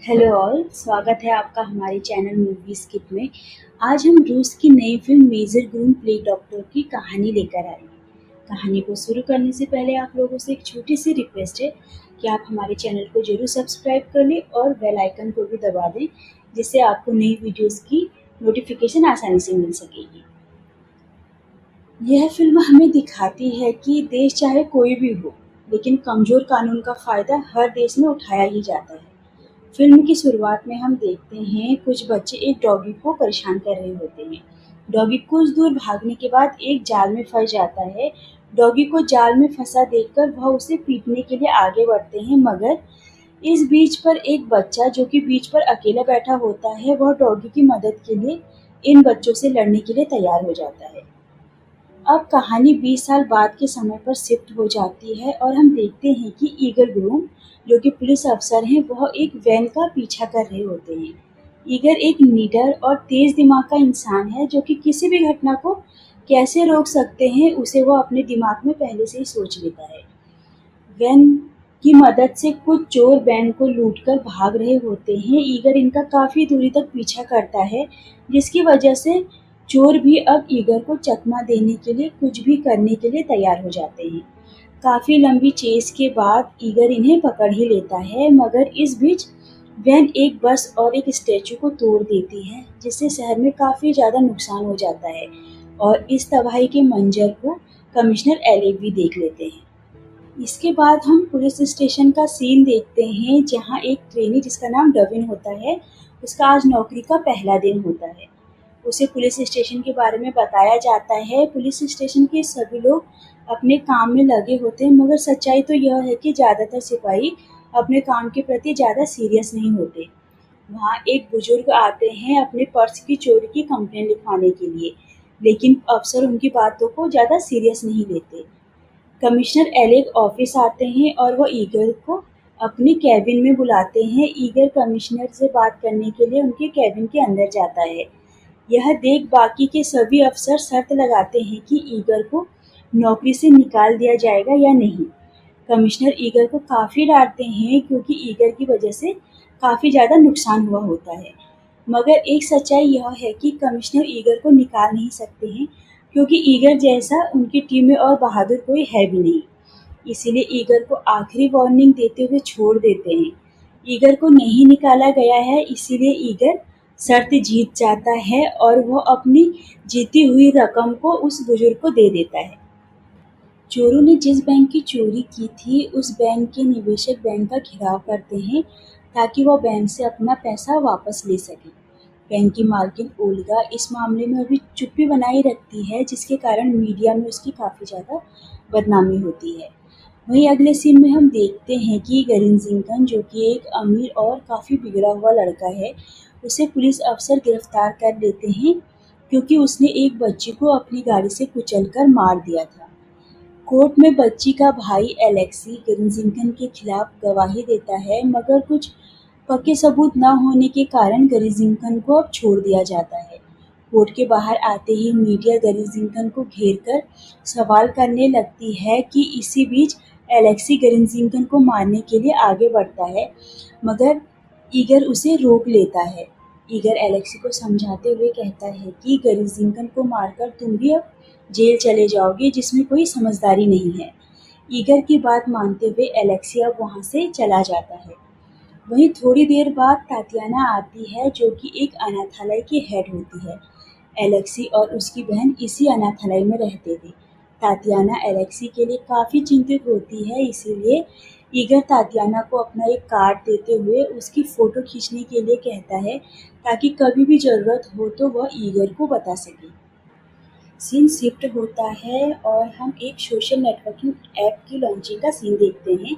Hello all, स्वागत है आपका हमारे चैनल मूवी स्किप में। आज हम रूस की नई film Major Grom Plague Doctor की कहानी लेकर आए हैं। कहानी को शुरू करने से पहले आप लोगों से एक छोटी सी रिक्वेस्ट है कि आप हमारे चैनल को जरूर सब्सक्राइब कर लें और बेल आइकन को भी दबा दें, जिससे आपको नई वीडियोस की नोटिफिकेशन आसानी से मिल सकेगी। यह फिल्म हमें दिखाती है कि देश चाहे कोई भी हो, लेकिन कमजोर कानून का फायदा हर देश में उठाया ही जाता है। फिल्म की शुरुआत में हम देखते हैं कुछ बच्चे एक डॉगी को परेशान कर रहे होते हैं। डॉगी कुछ दूर भागने के बाद एक जाल में फंस जाता है। डॉगी को जाल में फंसा देखकर वह उसे पीटने के लिए आगे बढ़ते हैं, मगर इस बीच पर एक बच्चा जो कि बीच पर अकेला बैठा होता है, वह डॉगी की मदद के लिए इन बच्चों से लड़ने के लिए तैयार हो जाता है। अब कहानी 20 साल बाद के समय पर शिफ्ट हो जाती है और हम देखते हैं कि ईगर ग्रूम, जो कि पुलिस अफसर हैं, वह एक वैन का पीछा कर रहे होते हैं। ईगर एक निडर और तेज दिमाग का इंसान है, जो कि किसी भी घटना को कैसे रोक सकते हैं उसे वह अपने दिमाग में पहले से ही सोच लेता है। वैन की मदद से कुछ चोर वैन को लूटकर भाग रहे होते हैं। ईगर इनका काफी दूरी तक पीछा करता है, जिसकी वजह से चोर भी अब ईगर को चकमा देने के लिए कुछ भी करने के लिए तैयार हो जाते हैं। काफी लंबी चेस के बाद ईगर इन्हें पकड़ ही लेता है, मगर इस बीच वैन एक बस और एक स्टैचू को तोड़ देती है, जिससे शहर में काफी ज्यादा नुकसान हो जाता है और इस तबाही के मंजर को कमिश्नर एलेक भी देख लेते हैं। इसके बाद हम पुलिस स्टेशन का सीन देखते हैं, जहाँ एक ट्रेनी जिसका नाम डविन होता है, उसका आज नौकरी का पहला दिन होता है। उसे पुलिस स्टेशन के बारे में बताया जाता है। पुलिस स्टेशन के सभी लोग अपने काम में लगे होते हैं, मगर सच्चाई तो यह है कि ज़्यादातर सिपाही अपने काम के प्रति ज़्यादा सीरियस नहीं होते। वहाँ एक बुजुर्ग आते हैं अपने पर्स की चोरी की कंप्लेन लिखवाने के लिए, लेकिन अफसर उनकी बातों को ज़्यादा सीरियस नहीं लेते। कमिश्नर एलेक ऑफिस आते हैं और वो ईगर को अपने कैबिन में बुलाते हैं। ईगर कमिश्नर से बात करने के लिए उनके कैबिन के अंदर जाता है। यह देख बाकी के सभी अफसर शर्त लगाते हैं कि ईगर को नौकरी से निकाल दिया जाएगा या नहीं। कमिश्नर ईगर को काफ़ी डांटते हैं, क्योंकि ईगर की वजह से काफ़ी ज़्यादा नुकसान हुआ होता है। मगर एक सच्चाई यह है कि कमिश्नर ईगर को निकाल नहीं सकते हैं, क्योंकि ईगर जैसा उनकी टीम में और बहादुर कोई है भी नहीं। इसीलिए ईगर को आखिरी वार्निंग देते हुए छोड़ देते हैं। ईगर को नहीं निकाला गया है, इसीलिए ईगर शर्त जीत जाता है और वह अपनी जीती हुई रकम को उस बुजुर्ग को दे देता है। चोरों ने जिस बैंक की चोरी की थी, उस बैंक के निवेशक बैंक का घेराव करते हैं, ताकि वह बैंक से अपना पैसा वापस ले सके। बैंक की मालकिन ओल्गा इस मामले में अभी चुप्पी बनाए रखती है, जिसके कारण मीडिया में उसकी काफ़ी ज़्यादा बदनामी होती है। वहीं अगले सीन में हम देखते हैं कि गरिंजिंकन, जो कि एक अमीर और काफ़ी बिगड़ा हुआ लड़का है, उसे पुलिस अफसर गिरफ्तार कर लेते हैं, क्योंकि उसने एक बच्ची को अपनी गाड़ी से कुचलकर मार दिया था। कोर्ट में बच्ची का भाई एलेक्सी गरिंजिंकन के खिलाफ गवाही देता है, मगर कुछ पक्के सबूत न होने के कारण गरिंजिंकन को अब छोड़ दिया जाता है। कोर्ट के बाहर आते ही मीडिया गरिंजिंकन को घेरकर सवाल करने लगती है कि इसी बीच एलेक्सी गरिंजिंकन को मारने के लिए आगे बढ़ता है, मगर ईगर उसे रोक लेता है। ईगर एलेक्सी को समझाते हुए कहता है कि गरिंजिंकन को मारकर तुम भी अब जेल चले जाओगे, जिसमें कोई समझदारी नहीं है। ईगर की बात मानते हुए एलेक्सी अब वहाँ से चला जाता है। वहीं थोड़ी देर बाद तातियाना आती है, जो कि एक अनाथालय की हेड होती है। एलेक्सी और उसकी बहन इसी अनाथालय में रहते थे। तातियाना एलेक्सी के लिए काफ़ी चिंतित होती है, इसीलिए ईगर तातियाना को अपना एक कार्ड देते हुए उसकी फ़ोटो खींचने के लिए कहता है, ताकि कभी भी ज़रूरत हो तो वह ईगर को बता सके। सीन शिफ्ट होता है और हम एक सोशल नेटवर्किंग ऐप की लॉन्चिंग का सीन देखते हैं,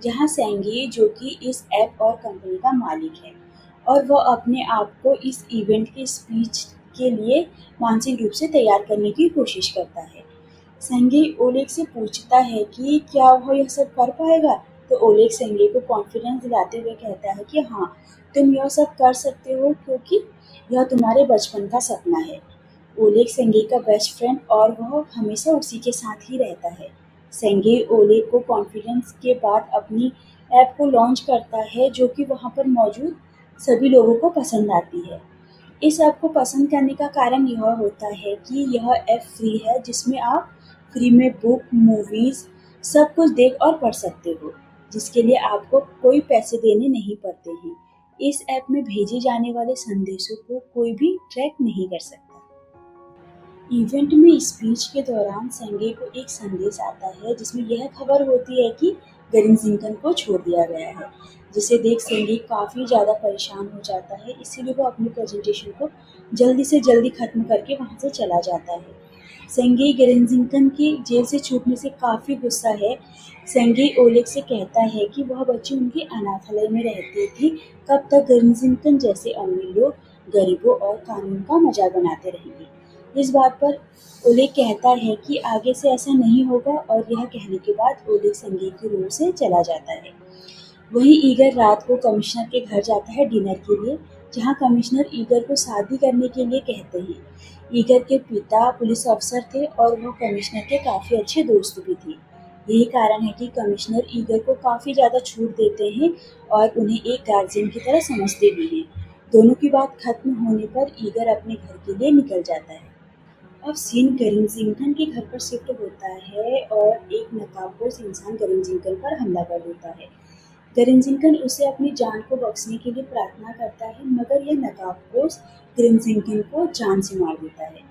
जहां सेंगी, जो कि इस ऐप और कंपनी का मालिक है, और वह अपने आप को इस इवेंट के स्पीच के लिए मानसिक रूप से तैयार करने की कोशिश करता है। सेंगी ओलेग से पूछता है कि क्या वह यह सब कर पाएगा, तो ओलेग सेंगी को कॉन्फिडेंस दिलाते हुए कहता है कि हाँ, तुम यह सब कर सकते हो, क्योंकि यह तुम्हारे बचपन का सपना है। ओलेग सेंगे का बेस्ट फ्रेंड और वह हमेशा उसी के साथ ही रहता है। सेंगे ओलेग को कॉन्फिडेंस के बाद अपनी ऐप को लॉन्च करता है, जो कि वहाँ पर मौजूद सभी लोगों को पसंद आती है। इस ऐप को पसंद करने का कारण यह होता है कि यह ऐप फ्री है, जिसमें आप फ्री में बुक, मूवीज़ सब कुछ देख और पढ़ सकते हो, जिसके लिए आपको कोई पैसे देने नहीं पड़ते हैं। इस ऐप में भेजे जाने वाले संदेशों को कोई भी ट्रैक नहीं कर सकता। इवेंट में स्पीच के दौरान सेंगे को एक संदेश आता है, जिसमें यह खबर होती है कि गरिन्जिंकन को छोड़ दिया गया है, जिसे देख सेंगे काफ़ी ज़्यादा परेशान हो जाता है। इसीलिए वो अपनी प्रेजेंटेशन को जल्दी से जल्दी खत्म करके वहाँ से चला जाता है। सेंगे गरिन्जिंकन की जेल से छूटने से काफ़ी गुस्सा है। सेंगे ओलेग से कहता है कि वह बच्ची उनके अनाथालय में रहती थी, कब तक गरिन्जिंकन जैसे अमीर लोग गरीबों और कानून का मजाक बनाते रहेंगे। इस बात पर ओलेग कहता है कि आगे से ऐसा नहीं होगा, और यह कहने के बाद ओलेग सेंगे के रूम से चला जाता है। वहीं ईगर रात को कमिश्नर के घर जाता है डिनर के लिए, जहां कमिश्नर ईगर को शादी करने के लिए कहते हैं। ईगर के पिता पुलिस अफसर थे और वो कमिश्नर के काफ़ी अच्छे दोस्त भी थे। यही कारण है कि कमिश्नर ईगर को काफ़ी ज़्यादा छूट देते हैं और उन्हें एक गार्जियन की तरह समझते भी हैं। दोनों की बात खत्म होने पर ईगर अपने घर के लिए निकल जाता है। अब सीन गरिन्जिंकन के घर पर शिफ्ट होता है और एक नकाबपोश इंसान गरिन्जिंकन पर हमला कर देता है। गरिन्जिंकन उसे अपनी जान को बख्शने के लिए प्रार्थना करता है, मगर यह नकाबपोश गरिन्जिंकन को जान से मार देता है।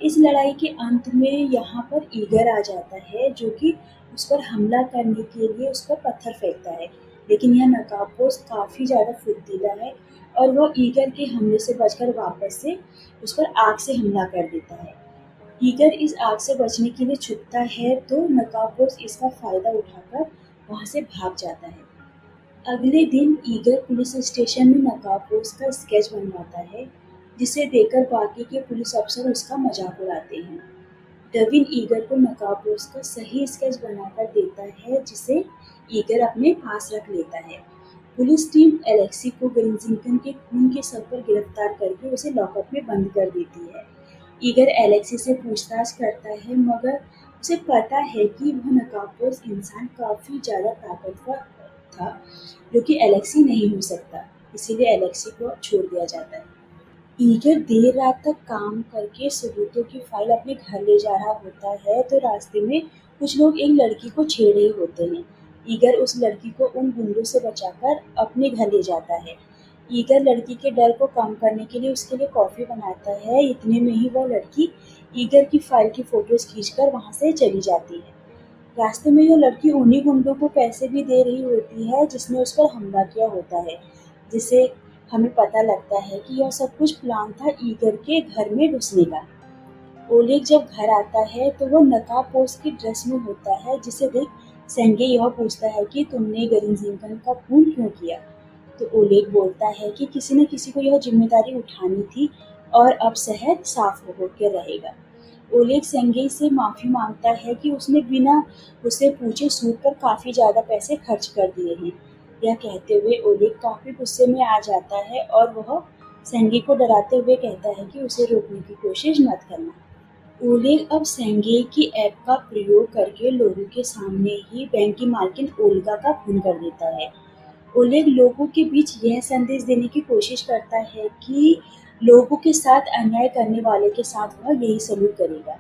इस लड़ाई के अंत में यहाँ पर ईगर आ जाता है, जो कि उस पर हमला करने के लिए उस पर पत्थर फेंकता है, लेकिन यह नकाबपोश काफ़ी ज़्यादा फुर्तीला है और वह ईगर के हमले से बचकर वापस से उस पर आग से हमला कर देता है। ईगर इस आग से बचने के लिए छुपता है, तो नकाबपोश इसका फायदा उठाकर वहाँ से भाग जाता है। अगले दिन ईगर पुलिस स्टेशन में नकाबपोश का स्केच बनवाता है, जिसे देखकर बाकी के पुलिस अफसर उसका मजाक उड़ाते हैं। डविन ईगर को नकाबपोश का सही स्केच बनाकर देता है, जिसे ईगर अपने पास रख लेता है। पुलिस टीम एलेक्सी को गरिन्जिंकन के खून के शव पर गिरफ्तार करके उसे लॉकअप में बंद कर देती है। ईगर एलेक्सी से पूछताछ करता है, मगर उसे पता है कि वह नकाबपोश इंसान काफ़ी ज़्यादा ताकतवर था, जो कि एलेक्सी नहीं हो सकता, इसीलिए एलेक्सी को छोड़ दिया जाता है। ईगर देर रात तक काम करके सबूतों की फाइल अपने घर ले जा रहा होता है, तो रास्ते में कुछ लोग एक लड़की को छेड़ रहे होते हैं। ईगर उस लड़की को उन गुंडों से बचाकर अपने घर ले जाता है। ईगर लड़की के डर को कम करने के लिए उसके लिए कॉफ़ी बनाता है। इतने में ही वह लड़की ईगर की फाइल की फ़ोटोज़ खींचकर वहाँ से चली जाती है। रास्ते में यह लड़की उन्हीं गुंडों को पैसे भी दे रही होती है, जिसने उस पर हमला किया होता है, जिससे हमें पता लगता है कि यह सब कुछ प्लान था ईगर के घर में घुसने का। ओलेग जब घर आता है तो वह नकाबपोश की ड्रेस में होता है, जिसे देख सेंगे यह पूछता है कि तुमने गरिन्जिंकन का खून क्यों किया। तो ओलेग बोलता है कि किसी न किसी को यह जिम्मेदारी उठानी थी और अब शहर साफ होकर रहेगा। ओलेग सेंगे से माफ़ी मांगता है कि उसने बिना उसे पूछे सूद पर काफ़ी ज़्यादा पैसे खर्च कर दिए हैं। यह कहते हुए ओलेग काफ़ी गुस्से में आ जाता है और वह सेंगे को डराते हुए कहता है कि उसे रोकने की कोशिश मत करना। ओलेग अब सेंगे की ऐप का प्रयोग करके लोगों के सामने ही बैंक की मालकिन ओल्गा का खून कर देता है। ओलेग लोगों के बीच यह संदेश देने की कोशिश करता है कि लोगों के साथ अन्याय करने वाले के साथ वह यही सलूक करेगा।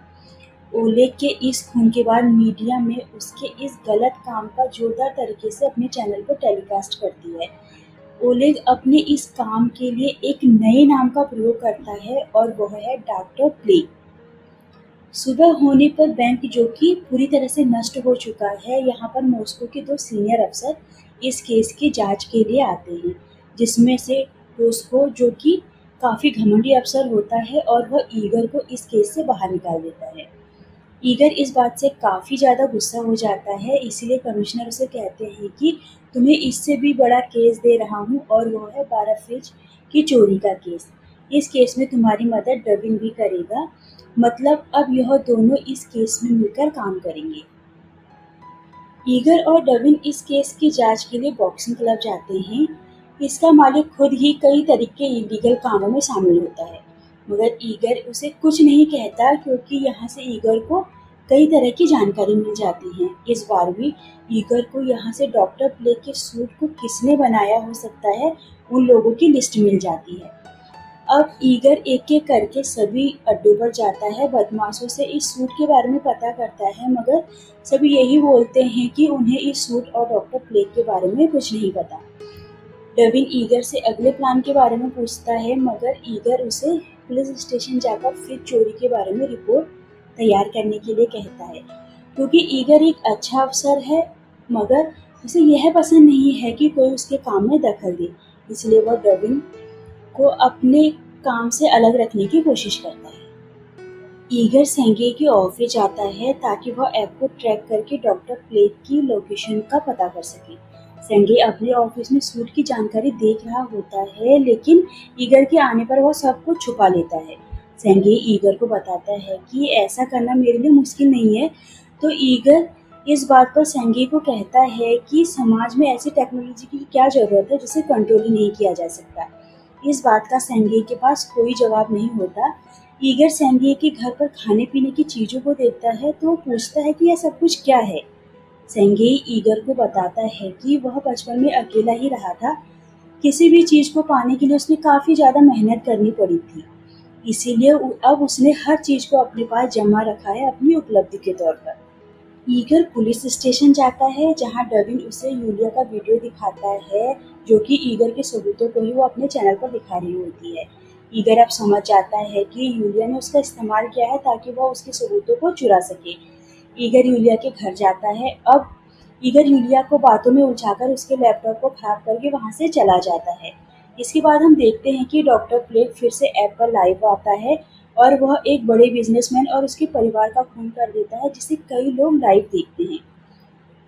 ओलेग के इस खून के बाद मीडिया में उसके इस गलत काम का जोरदार तरीके से अपने चैनल पर टेलीकास्ट करती है। ओलेग अपने इस काम के लिए एक नए नाम का प्रयोग करता है और वह है डॉक्टर प्लेग। सुबह होने पर बैंक, जो कि पूरी तरह से नष्ट हो चुका है, यहाँ पर मॉस्को के 2 सीनियर अफसर इस केस की जांच के लिए आते हैं, जिसमें से रोस्को, जो कि काफ़ी घमंडी अफसर होता है, और वह ईगर को इस केस से बाहर निकाल देता है। ईगर इस बात से काफ़ी ज़्यादा गुस्सा हो जाता है, इसीलिए कमिश्नर उसे कहते हैं कि तुम्हें इससे भी बड़ा केस दे रहा हूँ, और वह है 12 फ्रिज की चोरी का केस। इस केस में तुम्हारी मदद डविन भी करेगा, मतलब अब यह दोनों इस केस में मिलकर काम करेंगे। ईगर और डविन इस केस की जांच के लिए बॉक्सिंग क्लब जाते हैं। इसका मालिक खुद ही कई तरह के इलीगल कामों में शामिल होता है, मगर ईगर उसे कुछ नहीं कहता, क्योंकि यहाँ से ईगर को कई तरह की जानकारी मिल जाती है। इस बार भी ईगर को यहाँ से डॉक्टर प्ले के सूट को किसने बनाया हो सकता है, उन लोगों की लिस्ट मिल जाती है। अब ईगर एक-एक करके सभी अड्डों पर जाता है, बदमाशों से इस सूट के बारे में पता करता है, मगर सभी यही बोलते हैं कि उन्हें इस सूट और डॉक्टर प्लेग के बारे में कुछ नहीं पता। डविन ईगर से अगले प्लान के बारे में पूछता है, मगर ईगर उसे पुलिस स्टेशन जाकर फ्रिज चोरी के बारे में रिपोर्ट तैयार करने के लिए कहता है, क्योंकि ईगर एक अच्छा अफसर है, मगर उसे यह पसंद नहीं है कि कोई उसके काम में दखल दे, इसलिए वह डविन को अपने काम से अलग रखने की कोशिश करता है। ईगर सेंगे के ऑफिस जाता है ताकि वह ऐप को ट्रैक करके डॉक्टर प्लेग की लोकेशन का पता कर सके। सेंगे अपने ऑफिस में सूट की जानकारी देख रहा होता है, लेकिन ईगर के आने पर वह सब कुछ छुपा लेता है। सेंगे ईगर को बताता है कि ऐसा करना मेरे लिए मुश्किल नहीं है, तो ईगर इस बात पर सेंगे को कहता है कि समाज में ऐसी टेक्नोलॉजी की क्या जरूरत है जिसे कंट्रोल ही नहीं किया जा सकता। इस बात का सेंगे के पास कोई जवाब नहीं होता। ईगर सेंगे के घर पर खाने पीने की चीजों को देखता है तो पूछता है कि यह सब कुछ क्या है। सेंगे ईगर को बताता है कि वह बचपन में अकेला ही रहा था, किसी भी चीज को पाने के लिए उसने काफी ज्यादा मेहनत करनी पड़ी थी, इसीलिए अब उसने हर चीज को अपने पास जमा रखा है अपनी उपलब्धि के तौर पर। ईगर पुलिस स्टेशन जाता है जहां डविन उसे यूलिया का वीडियो दिखाता है, जो कि ईगर के सबूतों को ही वो अपने चैनल पर दिखा रही होती है। ईगर अब समझ जाता है कि यूलिया ने उसका इस्तेमाल किया है ताकि वह उसके सबूतों को चुरा सके। ईगर यूलिया के घर जाता है। अब ईगर यूलिया को बातों में उलझाकर उसके लैपटॉप को खराब करके वहां से चला जाता है। इसके बाद हम देखते हैं कि डॉक्टर प्लेग फिर से ऐप पर लाइव आता है और वह एक बड़े बिजनेसमैन और उसके परिवार का खून कर देता है, जिसे कई लोग लाइव देखते हैं।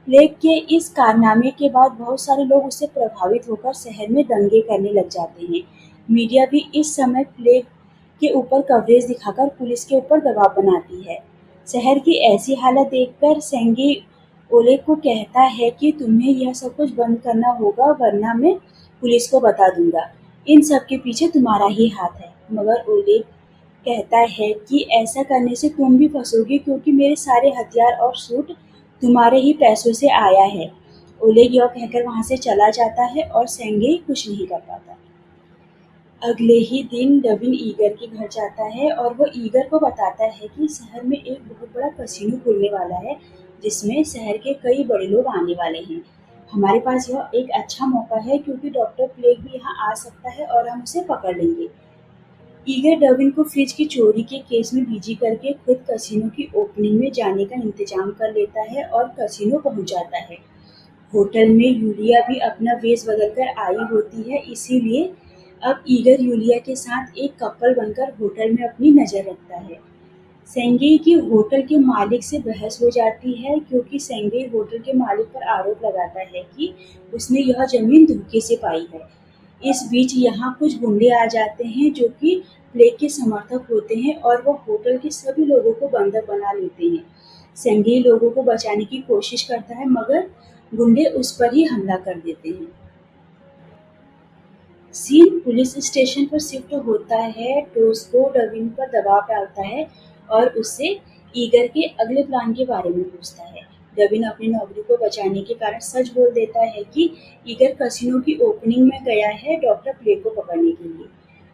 प्लेग के इस कारनामे के बाद बहुत सारे लोग उससे प्रभावित होकर शहर में दंगे करने लग जाते हैं। मीडिया भी इस समय प्लेग के ऊपर कवरेज दिखाकर पुलिस के ऊपर दबाव बनाती है। शहर की ऐसी हालत देखकर सेंगे ओलेग को कहता है कि तुम्हें यह सब कुछ बंद करना होगा, वरना मैं पुलिस को बता दूंगा। इन सब के पीछे तुम्हारा ही हाथ है। मगर ओलेग कहता है कि ऐसा करने से तुम भी फंसोगे, क्योंकि मेरे सारे हथियार और सूट तुम्हारे ही पैसों से आया है। ओलेग यह कहकर वहां से चला जाता है और सेंगे कुछ नहीं कर पाता। अगले ही दिन डविन ईगर के घर जाता है और वो ईगर को बताता है कि शहर में एक बहुत बड़ा कसिनो खुलने वाला है, जिसमें शहर के कई बड़े लोग आने वाले हैं। हमारे पास यह एक अच्छा मौका है, क्योंकि डॉक्टर प्लेग भी यहाँ आ सकता है और हम उसे पकड़ लेंगे। ईगर डविन को फ्रिज की चोरी के केस में बिजी करके खुद कसिनो की ओपनिंग में जाने का इंतजाम कर लेता है और कसिनो पहुंच जाता है। होटल में यूलिया भी अपना वेश बदलकर आई होती है, इसीलिए अब ईगर यूलिया के साथ एक कपल बनकर होटल में अपनी नजर रखता है। सेंगे की होटल के मालिक से बहस हो जाती है, क्योंकि सेंगे होटल के मालिक पर आरोप लगाता है कि उसने यह जमीन धोखे से पाई है। इस बीच यहाँ कुछ गुंडे आ जाते हैं जो कि प्लेग के समर्थक होते हैं और वह होटल के सभी लोगों को बंधक बना लेते हैं। सेंगे लोगों को बचाने की कोशिश करता है, मगर गुंडे उस पर ही हमला कर देते हैं। सीन पुलिस स्टेशन पर शिफ्ट होता है। टोस्को डविन पर दबाव डालता है और उससे ईगर के अगले प्लान के बारे में पूछता है। डविन अपनी नौकरी को बचाने के कारण सच बोल देता है कि ईगर कसिनो की ओपनिंग में गया है डॉक्टर प्लेग को पकड़ने के लिए।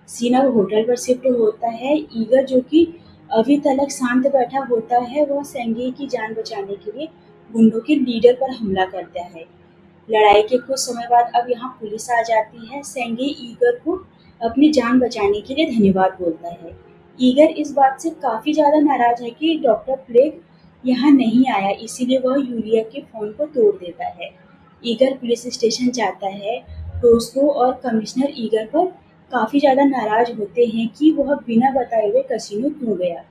सीन अब होटल पर शिफ्ट होता है। ईगर, जो कि अभी तक शांत बैठा होता है, वह सेंगे की जान बचाने के लिए गुंडों के लीडर पर हमला करता है। लड़ाई के कुछ समय बाद अब यहाँ पुलिस आ जाती है। सेंगे ईगर को अपनी जान बचाने के लिए धन्यवाद बोलता है। ईगर इस बात से काफी ज्यादा नाराज है कि डॉक्टर प्लेग यहाँ नहीं आया, इसीलिए वह यूलिया के फोन को तोड़ देता है। ईगर पुलिस स्टेशन जाता है। टोस्को और कमिश्नर ईगर पर काफी ज्यादा नाराज होते हैं कि वह बिना बताए हुए कसिनो क्यों गया।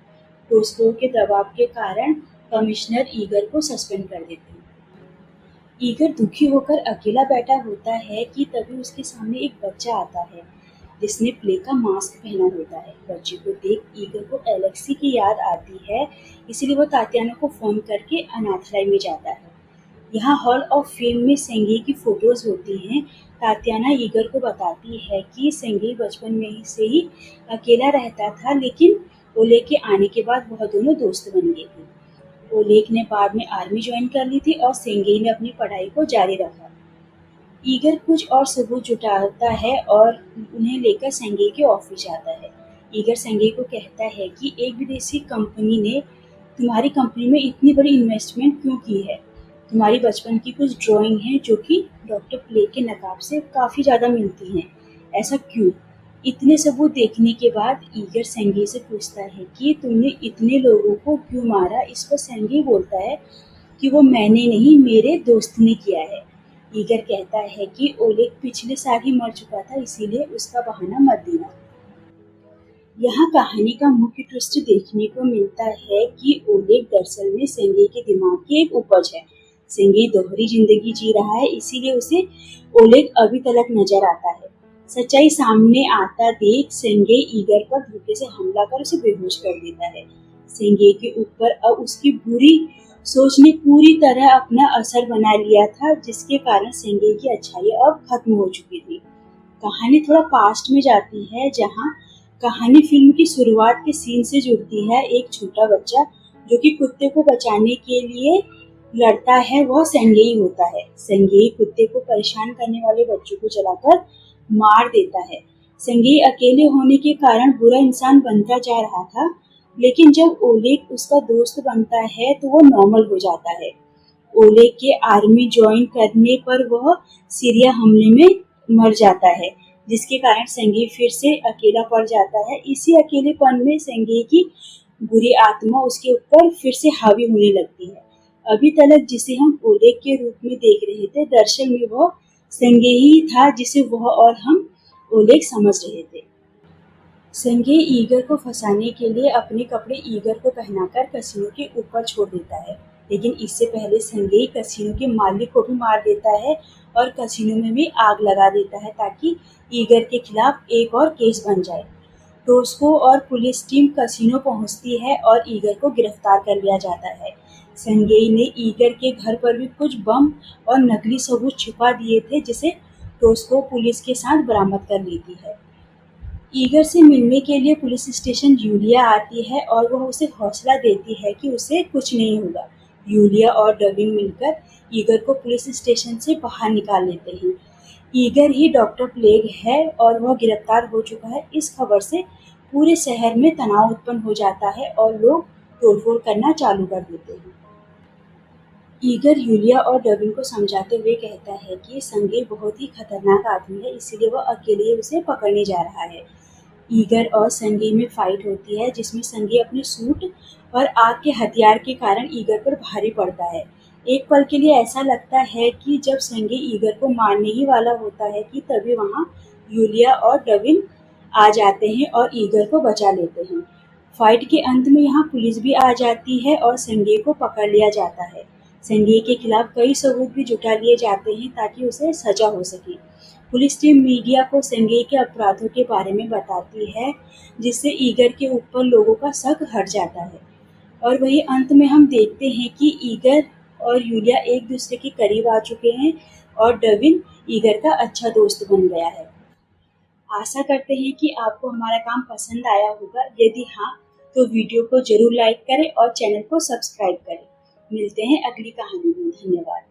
टोस्को के दबाव के कारण कमिश्नर ईगर को सस्पेंड कर देते हैं। ईगर दुखी होकर अकेला बैठा होता है कि तभी उसके सामने एक बच्चा आता है, जिसने प्लेग का मास्क पहना होता है। बच्चे को देख ईगर को एलेक्सी की याद आती है, इसलिए वो तात्याना को फोन करके अनाथालय में जाता है। यहाँ हॉल ऑफ फेम में सेंगे की फोटोज होती हैं। तात्याना ईगर को बताती है कि सेंगे बचपन में ही से ही अकेला रहता था, लेकिन ओले के आने के बाद वह दोनों दोस्त बन गए थे। ओलेग ने बाद में आर्मी ज्वाइन कर ली थी और सेंगेई ने अपनी पढ़ाई को जारी रखा। ईगर कुछ और सबूत जुटाता है और उन्हें लेकर सेंगेई के ऑफिस जाता है। ईगर सेंगेई को कहता है कि एक विदेशी कंपनी ने तुम्हारी कंपनी में इतनी बड़ी इन्वेस्टमेंट क्यों की है? तुम्हारी बचपन की कुछ ड्राइंग है जो कि डॉक्टर प्ले के नकाब से काफ़ी ज़्यादा मिलती हैं। ऐसा क्यों? इतने सबूत देखने के बाद ईगर सेंगेई से पूछता है कि तुमने इतने लोगों को क्यों मारा? इस पर सेंगेई बोलता है कि वो मैंने नहीं, मेरे दोस्त ने किया है। ईगर कहता है कि ओलेग पिछले साल ही मर चुका था, इसीलिए उसका बहाना मत देना। यहाँ कहानी का मुख्य ट्विस्ट देखने को मिलता है कि ओलेग दरअसल में सेंगेई के दिमाग की एक उपज है। सेंगेई दोहरी जिंदगी जी रहा है, इसीलिए उसे ओलेग अभी तलक नजर आता है। सच्चाई सामने आता देख सेंगेई ईगर पर धोखे से हमला कर उसे बेहोश कर देता है। सेंगेई के ऊपर अब उसकी बुरी सोच ने पूरी तरह अपना असर बना लिया था, जिसके कारण सेंगेई की अच्छाई अब खत्म हो चुकी थी। कहानी थोड़ा पास्ट में जाती है, जहाँ कहानी फिल्म की शुरुआत के सीन से जुड़ती है। एक छोटा बच्चा जो कि कुत्ते को बचाने के लिए लड़ता है, वह सेंगेई होता है। सेंगेई कुत्ते को परेशान करने वाले बच्चों को जलाकर मार देता है। सेंगेई अकेले होने के कारण बुरा इंसान बनता जा रहा था, लेकिन जब ओलेग उसका दोस्त बनता है तो वो नॉर्मल हो जाता है। ओलेग के आर्मी ज्वाइन करने पर वह सीरिया हमले में मर जाता है, जिसके कारण सेंगेई फिर से अकेला पड़ जाता है। इसी अकेलेपन में सेंगेई की बुरी आत्मा उसके ऊपर फिर से हावी होने लगती है। अभी तलक जिसे हम ओलेग के रूप में देख रहे थे, दरअसल में वह सेंगेई ही था जिसे वह और हम ओलेग समझ रहे थे। सेंगेई ईगर को फंसाने के लिए अपने कपड़े ईगर को पहनाकर कसिनो के ऊपर छोड़ देता है, लेकिन इससे पहले सेंगेई कसिनो के मालिक को भी मार देता है और कसिनो में भी आग लगा देता है, ताकि ईगर के खिलाफ एक और केस बन जाए। टोस्को और पुलिस टीम कसिनो पहुंचती है और ईगर को गिरफ्तार कर लिया जाता है। सेंगेई ने ईगर के घर पर भी कुछ बम और नकली सबूत छिपा दिए थे, जिसे टोस्को पुलिस के साथ बरामद कर लेती है। ईगर से मिलने के लिए पुलिस स्टेशन यूलिया आती है और वह उसे हौसला देती है कि उसे कुछ नहीं होगा। यूलिया और डविन मिलकर ईगर को पुलिस स्टेशन से बाहर निकाल लेते हैं। ईगर ही डॉक्टर प्लेग है और वह गिरफ्तार हो चुका है। इस खबर से पूरे शहर में तनाव उत्पन्न हो जाता है और लोग तोड़फोड़ करना चालू कर देते हैं। ईगर यूलिया और डविन को समझाते हुए कहता है कि सेंगेई बहुत ही खतरनाक आदमी है, इसीलिए वह अकेले ही उसे पकड़ने जा रहा है। ईगर और सेंगेई में फाइट होती है, जिसमें सेंगेई अपने सूट और आग के हथियार के कारण ईगर पर भारी पड़ता है। एक पल के लिए ऐसा लगता है कि जब सेंगेई ईगर को मारने ही वाला होता है कि तभी वहां यूलिया और डविन आ जाते हैं और ईगर को बचा लेते हैं। फाइट के अंत में यहाँ पुलिस भी आ जाती है और सेंगेई को पकड़ लिया जाता है। सेंगेई के खिलाफ कई सबूत भी जुटा लिए जाते हैं ताकि उसे सजा हो सके। पुलिस टीम मीडिया को सेंगेई के अपराधों के बारे में बताती है, जिससे ईगर के ऊपर लोगों का शक हट जाता है। और वही अंत में हम देखते हैं कि ईगर और यूलिया एक दूसरे के करीब आ चुके हैं और डविन ईगर का अच्छा दोस्त बन गया है। आशा करते हैं कि आपको हमारा काम पसंद आया होगा। यदि हाँ, तो वीडियो को जरूर लाइक करें और चैनल को सब्सक्राइब करें। मिलते हैं अगली कहानी में। धन्यवाद।